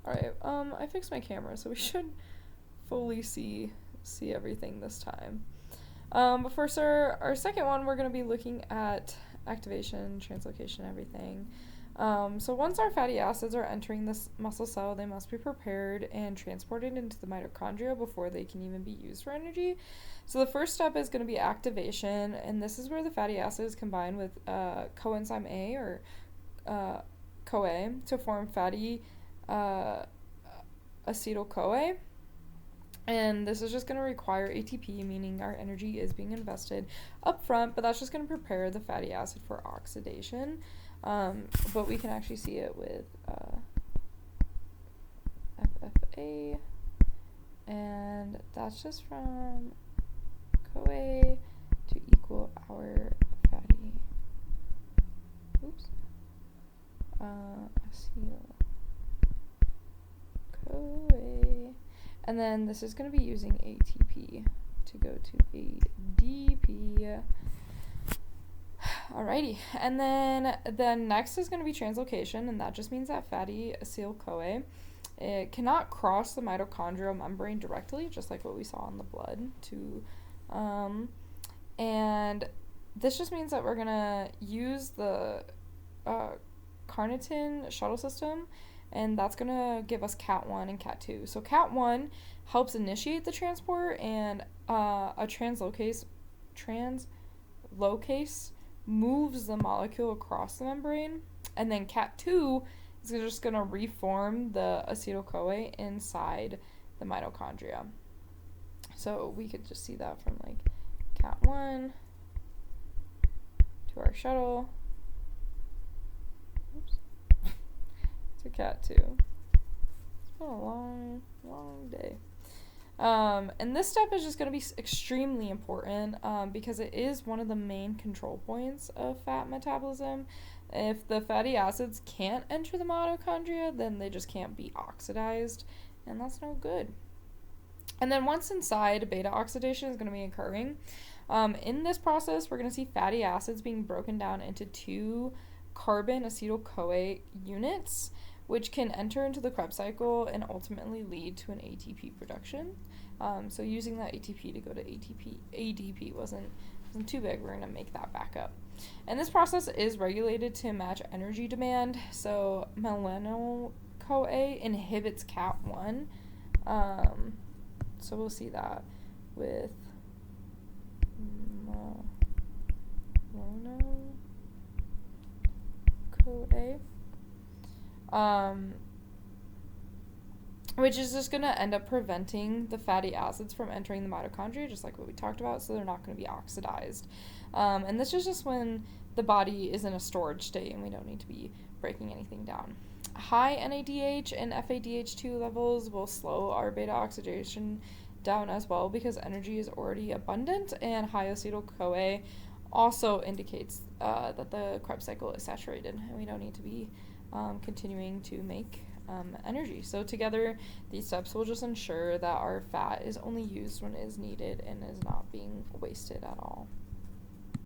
Alright, I fixed my camera, so we should fully see everything this time. But first, our second one, we're going to be looking at activation, translocation, everything. So once our fatty acids are entering this muscle cell, they must be prepared and transported into the mitochondria before they can even be used for energy. So the first step is going to be activation, and this is where the fatty acids combine with coenzyme A or CoA to form fatty acetyl-CoA. And this is just going to require ATP, meaning our energy is being invested up front, but that's just going to prepare the fatty acid for oxidation. But we can actually see it with FFA, and that's just from CoA to equal our fatty, acetyl-CoA. And then this is going to be using ATP to go to ADP. Alrighty, and then the next is going to be translocation, and that just means that fatty acetyl-CoA, it cannot cross the mitochondrial membrane directly, just like what we saw in the blood. And this just means that we're going to use the carnitine shuttle system, and that's going to give us CAT1 and CAT2. So CAT1 helps initiate the transport, and a translocase moves the molecule across the membrane, and then CAT2 is just going to reform the acetyl-CoA inside the mitochondria. So we could just see that from like CAT1 to our shuttle. To CAT2. It's been a long, long day. And this step is just going to be extremely important because it is one of the main control points of fat metabolism. If the fatty acids can't enter the mitochondria, then they just can't be oxidized, and that's no good. And then once inside, beta oxidation is going to be occurring. In this process, we're going to see fatty acids being broken down into 2 carbon acetyl-CoA units, which can enter into the Krebs cycle and ultimately lead to an ATP production. So using that ATP to go to ADP wasn't too big. We're going to make that back up. And this process is regulated to match energy demand. So melanoid-CoA inhibits CAT1. So we'll see that with melanoid-CoA. Which is just going to end up preventing the fatty acids from entering the mitochondria, just like what we talked about, so they're not going to be oxidized. And this is just when the body is in a storage state and we don't need to be breaking anything down. High NADH and FADH2 levels will slow our beta oxidation down as well because energy is already abundant, and high acetyl-CoA also indicates that the Krebs cycle is saturated and we don't need to be continuing to make energy. So together, these steps will just ensure that our fat is only used when it is needed and is not being wasted at all.